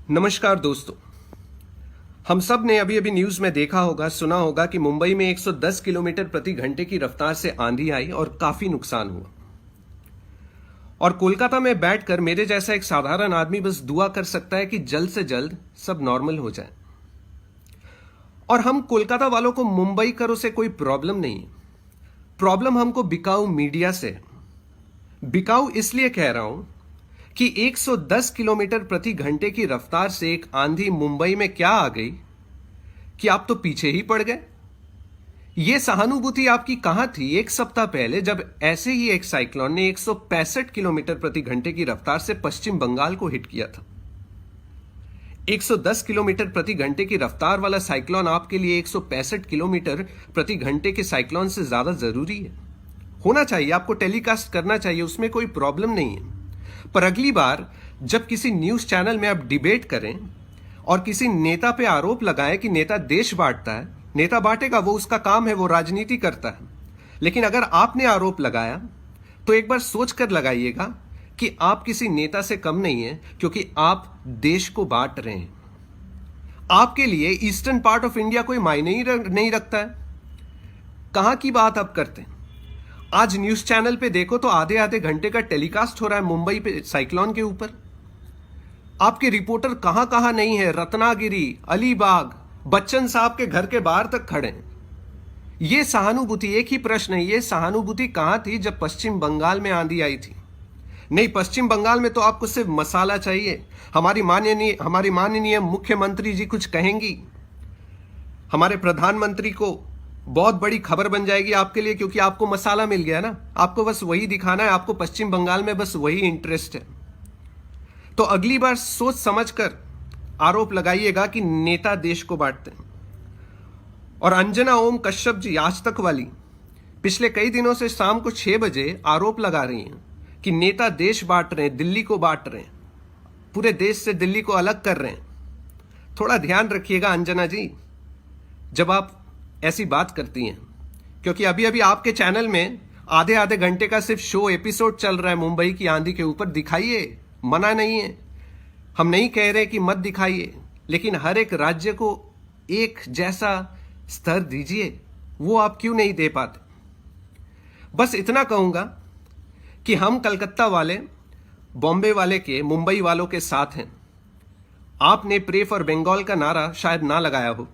नमस्कार दोस्तों। हम सब ने अभी अभी न्यूज में देखा होगा, सुना होगा कि मुंबई में 110 किलोमीटर प्रति घंटे की रफ्तार से आंधी आई और काफी नुकसान हुआ। और कोलकाता में बैठकर मेरे जैसा एक साधारण आदमी बस दुआ कर सकता है कि जल्द से जल्द सब नॉर्मल हो जाए। और हम कोलकाता वालों को मुंबई करो से कोई प्रॉब्लम नहीं है। प्रॉब्लम हमको बिकाऊ मीडिया से है। बिकाऊ इसलिए कह रहा हूं कि 110 किलोमीटर प्रति घंटे की रफ्तार से एक आंधी मुंबई में क्या आ गई कि आप तो पीछे ही पड़ गए। यह सहानुभूति आपकी कहां थी एक सप्ताह पहले, जब ऐसे ही एक साइक्लोन ने 165 किलोमीटर प्रति घंटे की रफ्तार से पश्चिम बंगाल को हिट किया था। 110 किलोमीटर प्रति घंटे की रफ्तार वाला साइक्लोन आपके लिए 165 किलोमीटर प्रति घंटे के साइक्लोन से ज्यादा जरूरी है। होना चाहिए, आपको टेलीकास्ट करना चाहिए, उसमें कोई प्रॉब्लम नहीं है। पर अगली बार जब किसी न्यूज चैनल में आप डिबेट करें और किसी नेता पे आरोप लगाएं कि नेता देश बांटता है, नेता बांटेगा, वो उसका काम है, वो राजनीति करता है। लेकिन अगर आपने आरोप लगाया तो एक बार सोच कर लगाइएगा कि आप किसी नेता से कम नहीं है, क्योंकि आप देश को बांट रहे हैं। आपके लिए ईस्टर्न पार्ट ऑफ इंडिया कोई मायने ही नहीं रखता है। कहां की बात आप करते हैं? आज न्यूज चैनल पे देखो तो आधे आधे घंटे का टेलीकास्ट हो रहा है मुंबई पे साइक्लोन के ऊपर। आपके रिपोर्टर कहां कहां नहीं है, रत्नागिरी, अलीबाग, बच्चन साहब के घर के बाहर तक खड़े हैं। यह सहानुभूति, एक ही प्रश्न है, यह सहानुभूति कहां थी जब पश्चिम बंगाल में आंधी आई थी? नहीं, पश्चिम बंगाल में तो आपको सिर्फ मसाला चाहिए। हमारी माननीय मुख्यमंत्री जी कुछ कहेंगी, हमारे प्रधानमंत्री को बहुत बड़ी खबर बन जाएगी आपके लिए, क्योंकि आपको मसाला मिल गया ना। आपको बस वही दिखाना है, आपको पश्चिम बंगाल में बस वही इंटरेस्ट है। तो अगली बार सोच समझकर आरोप लगाइएगा कि नेता देश को बांटते हैं। और अंजना ओम कश्यप जी, आज तक वाली, पिछले कई दिनों से शाम को 6 बजे आरोप लगा रही हैं कि नेता देश बांट रहे हैं, दिल्ली को बांट रहे हैं, पूरे देश से दिल्ली को अलग कर रहे हैं। थोड़ा ध्यान रखिएगा अंजना जी जब आप ऐसी बात करती हैं, क्योंकि अभी अभी आपके चैनल में आधे आधे घंटे का सिर्फ शो एपिसोड चल रहा है मुंबई की आंधी के ऊपर। दिखाइए, मना नहीं है, हम नहीं कह रहे कि मत दिखाइए, लेकिन हर एक राज्य को एक जैसा स्तर दीजिए। वो आप क्यों नहीं दे पाते? बस इतना कहूंगा कि हम कलकत्ता वाले, बॉम्बे वाले के, मुंबई वालों के साथ हैं। आपने प्रे फॉर बंगाल का नारा शायद ना लगाया हो,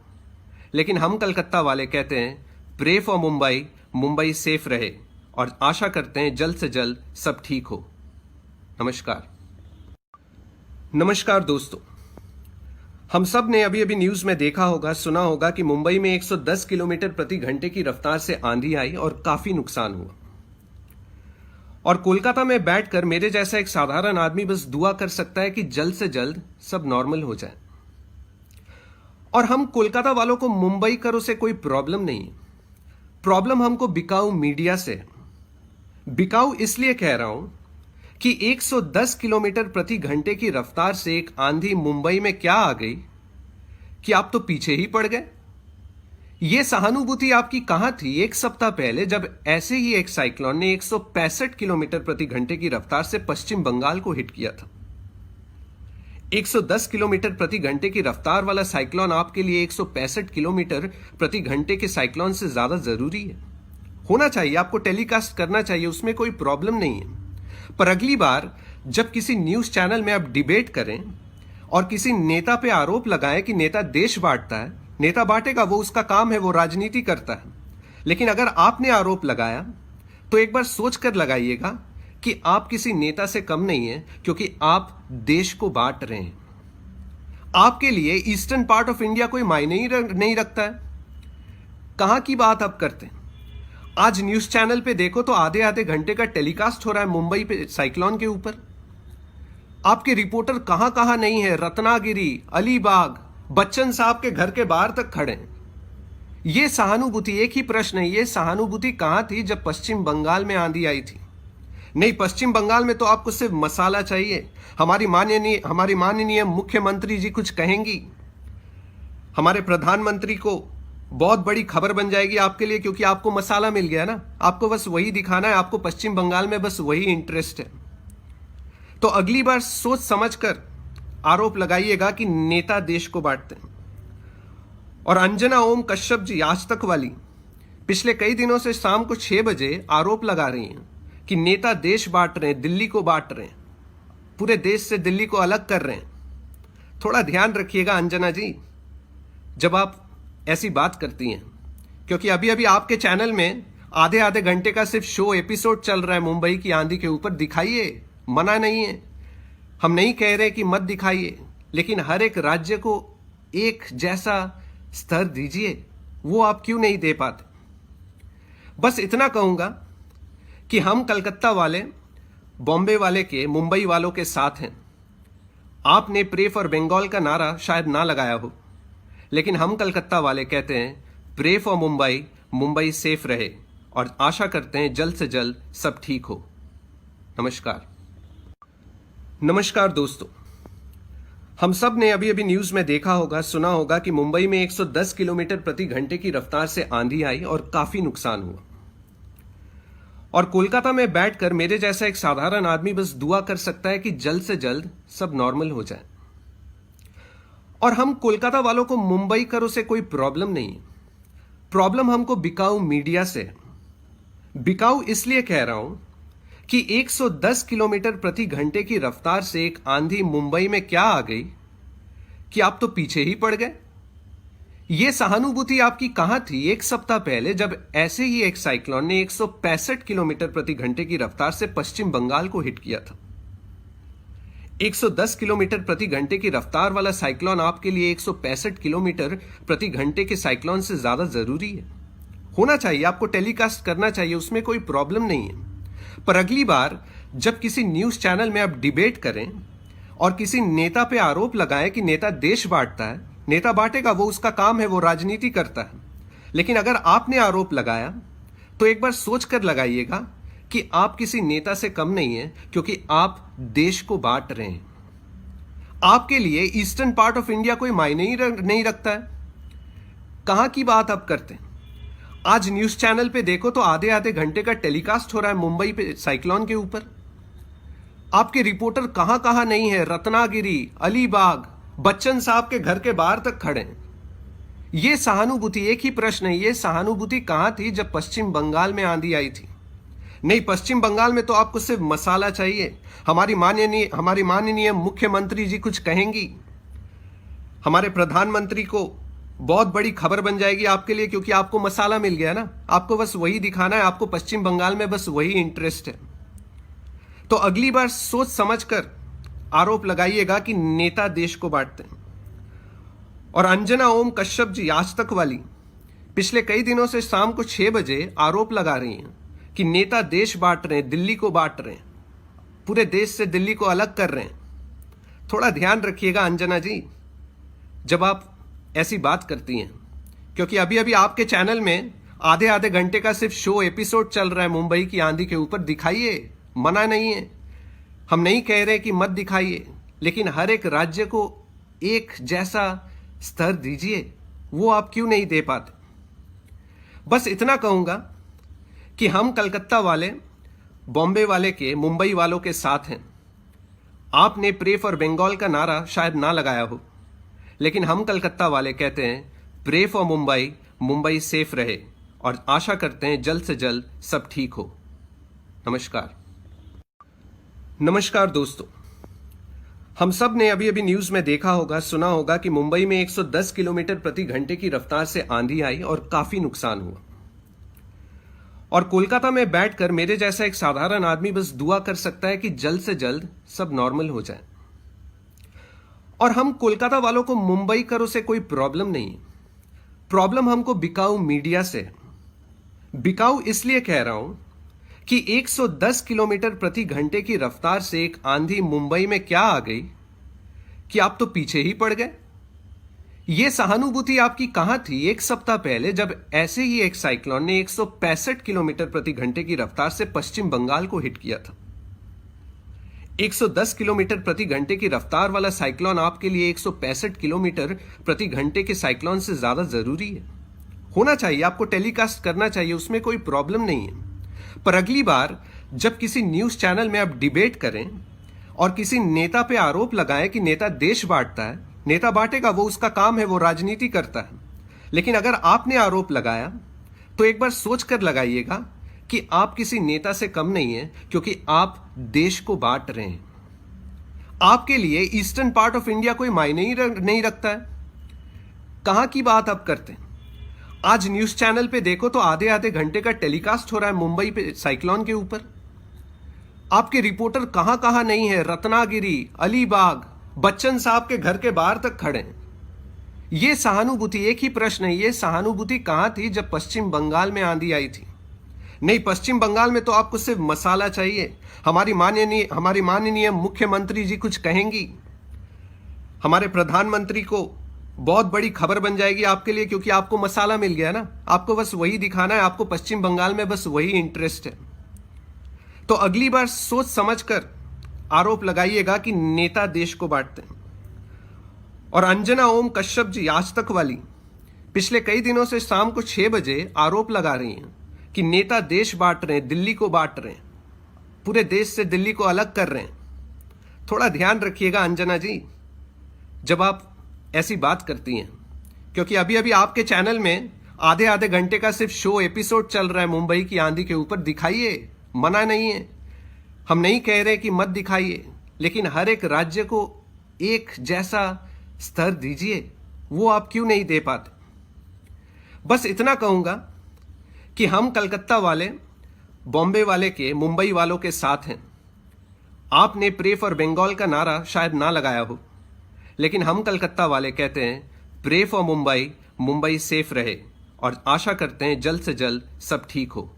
लेकिन हम कलकत्ता वाले कहते हैं pray for Mumbai, Mumbai safe रहे, और आशा करते हैं जल्द से जल्द सब ठीक हो। नमस्कार दोस्तों। हम सब ने अभी अभी न्यूज में देखा होगा, सुना होगा कि मुंबई में 110 किलोमीटर प्रति घंटे की रफ्तार से आंधी आई और काफी नुकसान हुआ। और कोलकाता में बैठकर मेरे जैसा एक साधारण आदमी बस दुआ कर सकता है कि जल्द से जल्द सब नॉर्मल हो जाए। और हम कोलकाता वालों को मुंबई करो से कोई प्रॉब्लम नहीं है। प्रॉब्लम हमको बिकाऊ मीडिया से है। बिकाऊ इसलिए कह रहा हूं कि 110 किलोमीटर प्रति घंटे की रफ्तार से एक आंधी मुंबई में क्या आ गई कि आप तो पीछे ही पड़ गए। यह सहानुभूति आपकी कहां थी एक सप्ताह पहले, जब ऐसे ही एक साइक्लोन ने 165 किलोमीटर प्रति घंटे की रफ्तार से पश्चिम बंगाल को हिट किया था। 110 किलोमीटर प्रति घंटे की रफ्तार वाला साइक्लोन आपके लिए 165 किलोमीटर प्रति घंटे के साइक्लोन से ज्यादा जरूरी है। होना चाहिए, आपको टेलीकास्ट करना चाहिए, उसमें कोई प्रॉब्लम नहीं है। पर अगली बार जब किसी न्यूज चैनल में आप डिबेट करें और किसी नेता पे आरोप लगाएं कि नेता देश बांटता है, नेता बांटेगा, वो उसका काम है, वो राजनीति करता है। लेकिन अगर आपने आरोप लगाया तो एक बार सोच कर लगाइएगा कि आप किसी नेता से कम नहीं है, क्योंकि आप देश को बांट रहे हैं। आपके लिए ईस्टर्न पार्ट ऑफ इंडिया कोई मायने ही नहीं रखता है। कहां की बात आप करते हैं? आज न्यूज चैनल पे देखो तो आधे आधे घंटे का टेलीकास्ट हो रहा है मुंबई पे साइक्लोन के ऊपर। आपके रिपोर्टर कहां कहां नहीं है, रत्नागिरी, अलीबाग, बच्चन साहब के घर के बाहर तक खड़े हैं। यह सहानुभूति, एक ही प्रश्न है, यह सहानुभूति कहां थी जब पश्चिम बंगाल में आंधी आई थी? नहीं, पश्चिम बंगाल में तो आपको सिर्फ मसाला चाहिए। हमारी माननीय मुख्यमंत्री जी कुछ कहेंगी, हमारे प्रधानमंत्री को बहुत बड़ी खबर बन जाएगी आपके लिए, क्योंकि आपको मसाला मिल गया ना। आपको बस वही दिखाना है, आपको पश्चिम बंगाल में बस वही इंटरेस्ट है। तो अगली बार सोच समझकर आरोप लगाइएगा कि नेता देश को बांटते हैं। और अंजना ओम कश्यप जी आज तक वाली पिछले कई दिनों से शाम को 6 बजे आरोप लगा रही हैं कि नेता देश बांट रहे हैं, दिल्ली को बांट रहे हैं, पूरे देश से दिल्ली को अलग कर रहे हैं। थोड़ा ध्यान रखिएगा अंजना जी जब आप ऐसी बात करती हैं, क्योंकि अभी अभी आपके चैनल में आधे आधे घंटे का सिर्फ शो एपिसोड चल रहा है मुंबई की आंधी के ऊपर। दिखाइए, मना नहीं है, हम नहीं कह रहे कि मत दिखाइए, लेकिन हर एक राज्य को एक जैसा स्तर दीजिए। वो आप क्यों नहीं दे पाते? बस इतना कहूंगा कि हम कलकत्ता वाले बॉम्बे वाले के मुंबई वालों के साथ हैं। आपने प्रे फॉर बंगाल का नारा शायद ना लगाया हो, लेकिन हम कलकत्ता वाले कहते हैं pray for Mumbai, Mumbai safe रहे, और आशा करते हैं जल्द से जल्द सब ठीक हो। नमस्कार दोस्तों, हम सब ने अभी अभी न्यूज में देखा होगा, सुना होगा कि मुंबई में 110 किलोमीटर प्रति घंटे की रफ्तार से आंधी आई और काफी नुकसान हुआ। और कोलकाता में बैठकर मेरे जैसा एक साधारण आदमी बस दुआ कर सकता है कि जल्द से जल्द सब नॉर्मल हो जाए। और हम कोलकाता वालों को मुंबई करो से कोई प्रॉब्लम नहीं है, प्रॉब्लम हमको बिकाऊ मीडिया से है। बिकाऊ इसलिए कह रहा हूं कि 110 किलोमीटर प्रति घंटे की रफ्तार से एक आंधी मुंबई में क्या आ गई कि आप तो पीछे ही पड़ गए। यह सहानुभूति आपकी कहां थी एक सप्ताह पहले, जब ऐसे ही एक साइक्लोन ने 165 किलोमीटर प्रति घंटे की रफ्तार से पश्चिम बंगाल को हिट किया था। 110 किलोमीटर प्रति घंटे की रफ्तार वाला साइक्लोन आपके लिए 165 किलोमीटर प्रति घंटे के साइक्लोन से ज्यादा जरूरी है। होना चाहिए, आपको टेलीकास्ट करना चाहिए, उसमें कोई प्रॉब्लम नहीं है। पर अगली बार जब किसी न्यूज चैनल में आप डिबेट करें और किसी नेता पे आरोप लगाएं कि नेता देश बांटता है, नेता बांटेगा, वो उसका काम है, वो राजनीति करता है। लेकिन अगर आपने आरोप लगाया तो एक बार सोच कर लगाइएगा कि आप किसी नेता से कम नहीं है, क्योंकि आप देश को बांट रहे हैं। आपके लिए ईस्टर्न पार्ट ऑफ इंडिया कोई मायने ही नहीं रखता है। कहां की बात आप करते हैं? आज न्यूज चैनल पे देखो तो आधे आधे घंटे का टेलीकास्ट हो रहा है मुंबई पे साइक्लोन के ऊपर। आपके रिपोर्टर कहां कहां नहीं है, रत्नागिरी, अलीबाग, बच्चन साहब के घर के बाहर तक खड़े हैं। यह सहानुभूति, एक ही प्रश्न है, यह सहानुभूति कहां थी जब पश्चिम बंगाल में आंधी आई थी? नहीं, पश्चिम बंगाल में तो आपको सिर्फ मसाला चाहिए। हमारी माननीय मुख्यमंत्री जी कुछ कहेंगी, हमारे प्रधानमंत्री को बहुत बड़ी खबर बन जाएगी आपके लिए, क्योंकि आपको मसाला मिल गया ना। आपको बस वही दिखाना है, आपको पश्चिम बंगाल में बस वही इंटरेस्ट है। तो अगली बार सोच समझकर आरोप लगाइएगा कि नेता देश को बांटते हैं। और अंजना ओम कश्यप जी आज तक वाली पिछले कई दिनों से शाम को 6 बजे आरोप लगा रही हैं कि नेता देश बांट रहे हैं, दिल्ली को बांट रहे हैं, पूरे देश से दिल्ली को अलग कर रहे हैं। थोड़ा ध्यान रखिएगा अंजना जी जब आप ऐसी बात करती हैं, क्योंकि अभी अभी आपके चैनल में आधे आधे घंटे का सिर्फ शो एपिसोड चल रहा है मुंबई की आंधी के ऊपर। दिखाइए, मना नहीं है, हम नहीं कह रहे कि मत दिखाइए, लेकिन हर एक राज्य को एक जैसा स्तर दीजिए। वो आप क्यों नहीं दे पाते? बस इतना कहूंगा कि हम कलकत्ता वाले बॉम्बे वाले के मुंबई वालों के साथ हैं। आपने प्रे फॉर बंगाल का नारा शायद ना लगाया हो, लेकिन हम कलकत्ता वाले कहते हैं pray for Mumbai, Mumbai safe रहे, और आशा करते हैं जल्द से जल्द सब ठीक हो। नमस्कार दोस्तों, हम सब ने अभी अभी न्यूज में देखा होगा, सुना होगा कि मुंबई में 110 किलोमीटर प्रति घंटे की रफ्तार से आंधी आई और काफी नुकसान हुआ। और कोलकाता में बैठकर मेरे जैसा एक साधारण आदमी बस दुआ कर सकता है कि जल्द से जल्द सब नॉर्मल हो जाए। और हम कोलकाता वालों को मुंबई करो से कोई प्रॉब्लम नहीं है, प्रॉब्लम हमको बिकाऊ मीडिया से है। बिकाऊ इसलिए कह रहा हूं कि 110 किलोमीटर प्रति घंटे की रफ्तार से एक आंधी मुंबई में क्या आ गई कि आप तो पीछे ही पड़ गए। यह सहानुभूति आपकी कहां थी एक सप्ताह पहले, जब ऐसे ही एक साइक्लोन ने 165 किलोमीटर प्रति घंटे की रफ्तार से पश्चिम बंगाल को हिट किया था। 110 किलोमीटर प्रति घंटे की रफ्तार वाला साइक्लोन आपके लिए 165 किलोमीटर प्रति घंटे के साइक्लोन से ज्यादा जरूरी है। होना चाहिए, आपको टेलीकास्ट करना चाहिए, उसमें कोई प्रॉब्लम नहीं है। पर अगली बार जब किसी न्यूज चैनल में आप डिबेट करें और किसी नेता पे आरोप लगाएं कि नेता देश बांटता है, नेता बांटेगा, वो उसका काम है, वो राजनीति करता है। लेकिन अगर आपने आरोप लगाया तो एक बार सोच कर लगाइएगा कि आप किसी नेता से कम नहीं है, क्योंकि आप देश को बांट रहे हैं। आपके लिए ईस्टर्न पार्ट ऑफ इंडिया कोई मायने ही नहीं रखता है। कहां की बात आप करते हैं? आज न्यूज चैनल पे देखो तो आधे आधे घंटे का टेलीकास्ट हो रहा है मुंबई पे साइक्लोन के ऊपर। आपके रिपोर्टर कहां कहां नहीं है, रत्नागिरी, अलीबाग, बच्चन साहब के घर के बाहर तक खड़े हैं। ये सहानुभूति, एक ही प्रश्न है, ये सहानुभूति कहां थी जब पश्चिम बंगाल में आंधी आई थी? नहीं, पश्चिम बंगाल में तो आपको सिर्फ मसाला चाहिए। हमारी माननीय मुख्यमंत्री जी कुछ कहेंगी, हमारे प्रधानमंत्री को बहुत बड़ी खबर बन जाएगी आपके लिए, क्योंकि आपको मसाला मिल गया ना। आपको बस वही दिखाना है, आपको पश्चिम बंगाल में बस वही इंटरेस्ट है। तो अगली बार सोच समझकर आरोप लगाइएगा कि नेता देश को बांटते हैं। और अंजना ओम कश्यप जी, आज तक वाली, पिछले कई दिनों से शाम को 6 बजे आरोप लगा रही हैं कि नेता देश बांट रहे हैं, दिल्ली को बांट रहे हैं, पूरे देश से दिल्ली को अलग कर रहे हैं। थोड़ा ध्यान रखिएगा अंजना जी जब आप ऐसी बात करती हैं, क्योंकि अभी अभी आपके चैनल में आधे आधे घंटे का सिर्फ शो एपिसोड चल रहा है मुंबई की आंधी के ऊपर। दिखाइए, मना नहीं है, हम नहीं कह रहे कि मत दिखाइए, लेकिन हर एक राज्य को एक जैसा स्तर दीजिए। वो आप क्यों नहीं दे पाते? बस इतना कहूंगा कि हम कलकत्ता वाले, बॉम्बे वाले के, मुंबई वालों के साथ हैं। आपने प्रे फॉर बंगाल का नारा शायद ना लगाया हो, लेकिन हम कलकत्ता वाले कहते हैं pray for Mumbai, Mumbai safe रहे, और आशा करते हैं जल्द से जल्द सब ठीक हो।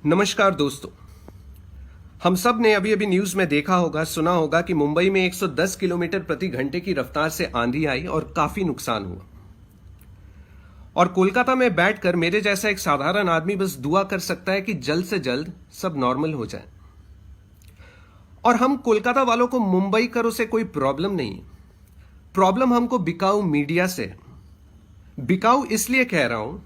नमस्कार दोस्तों, हम सब ने अभी अभी न्यूज में देखा होगा, सुना होगा कि मुंबई में 110 किलोमीटर प्रति घंटे की रफ्तार से आंधी आई और काफी नुकसान हुआ। और कोलकाता में बैठकर मेरे जैसा एक साधारण आदमी बस दुआ कर सकता है कि जल्द से जल्द सब नॉर्मल हो जाए। और हम कोलकाता वालों को मुंबई करो से कोई प्रॉब्लम नहीं है, प्रॉब्लम हमको बिकाऊ मीडिया से है। बिकाऊ इसलिए कह रहा हूं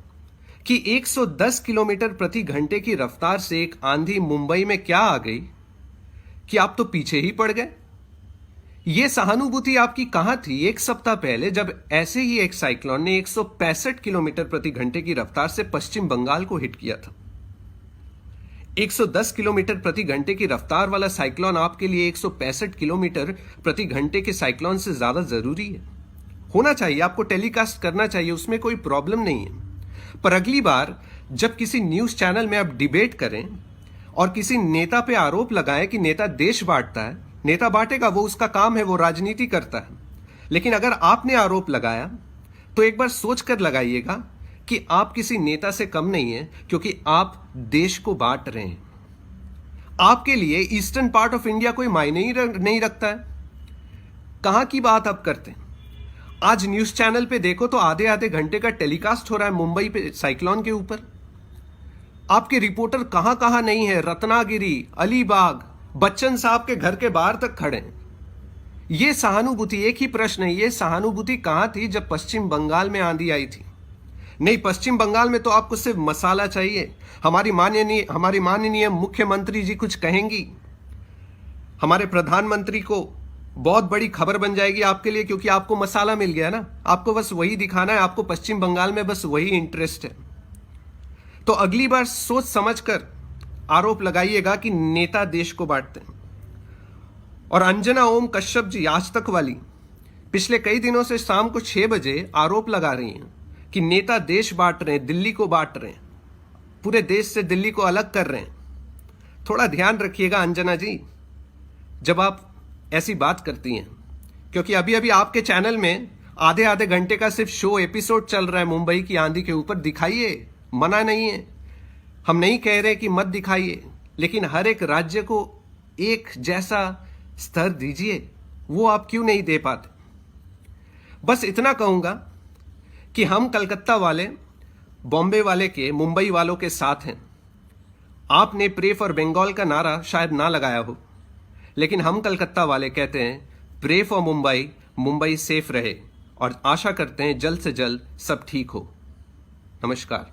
कि 110 किलोमीटर प्रति घंटे की रफ्तार से एक आंधी मुंबई में क्या आ गई कि आप तो पीछे ही पड़ गए। यह सहानुभूति आपकी कहां थी 1 सप्ताह पहले, जब ऐसे ही एक साइक्लोन ने 165 किलोमीटर प्रति घंटे की रफ्तार से पश्चिम बंगाल को हिट किया था। 110 किलोमीटर प्रति घंटे की रफ्तार वाला साइक्लोन आपके लिए 165 किलोमीटर प्रति घंटे के साइक्लोन से ज्यादा जरूरी है। होना चाहिए, आपको टेलीकास्ट करना चाहिए, उसमें कोई प्रॉब्लम नहीं है। पर अगली बार जब किसी न्यूज चैनल में आप डिबेट करें और किसी नेता पे आरोप लगाएं कि नेता देश बांटता है, नेता बांटेगा, वो उसका काम है, वो राजनीति करता है। लेकिन अगर आपने आरोप लगाया तो एक बार सोच कर लगाइएगा कि आप किसी नेता से कम नहीं है, क्योंकि आप देश को बांट रहे हैं। आपके लिए ईस्टर्न पार्ट ऑफ इंडिया कोई मायने ही नहीं रखता है। कहां की बात आप करते हैं? आज न्यूज चैनल पे देखो तो आधे आधे घंटे का टेलीकास्ट हो रहा है मुंबई पे साइक्लोन के ऊपर। आपके रिपोर्टर कहां कहां नहीं है, रत्नागिरी, अलीबाग, बच्चन साहब के घर के बाहर तक खड़े हैं। ये सहानुभूति, एक ही प्रश्न है, ये सहानुभूति कहां थी जब पश्चिम बंगाल में आंधी आई थी? नहीं, पश्चिम बंगाल में तो आपको सिर्फ मसाला चाहिए। हमारी माननीय मुख्यमंत्री जी कुछ कहेंगी, हमारे प्रधानमंत्री को बहुत बड़ी खबर बन जाएगी आपके लिए, क्योंकि आपको मसाला मिल गया ना। आपको बस वही दिखाना है, आपको पश्चिम बंगाल में बस वही इंटरेस्ट है। तो अगली बार सोच समझकर आरोप लगाइएगा कि नेता देश को बांटते हैं। और अंजना ओम कश्यप जी, आज तक वाली, पिछले कई दिनों से शाम को 6 बजे आरोप लगा रही हैं कि नेता देश बांट रहे हैं, दिल्ली को बांट रहे हैं, पूरे देश से दिल्ली को अलग कर रहे हैं। थोड़ा ध्यान रखिएगा अंजना जी जब आप ऐसी बात करती हैं, क्योंकि अभी अभी आपके चैनल में आधे आधे घंटे का सिर्फ शो एपिसोड चल रहा है मुंबई की आंधी के ऊपर। दिखाइए, मना नहीं है, हम नहीं कह रहे कि मत दिखाइए, लेकिन हर एक राज्य को एक जैसा स्तर दीजिए। वो आप क्यों नहीं दे पाते? बस इतना कहूंगा कि हम कलकत्ता वाले, बॉम्बे वाले के, मुंबई वालों के साथ हैं। आपने प्रे फॉर बंगाल का नारा शायद ना लगाया हो, लेकिन हम कलकत्ता वाले कहते हैं pray for Mumbai, Mumbai safe रहे, और आशा करते हैं जल्द से जल्द सब ठीक हो। नमस्कार।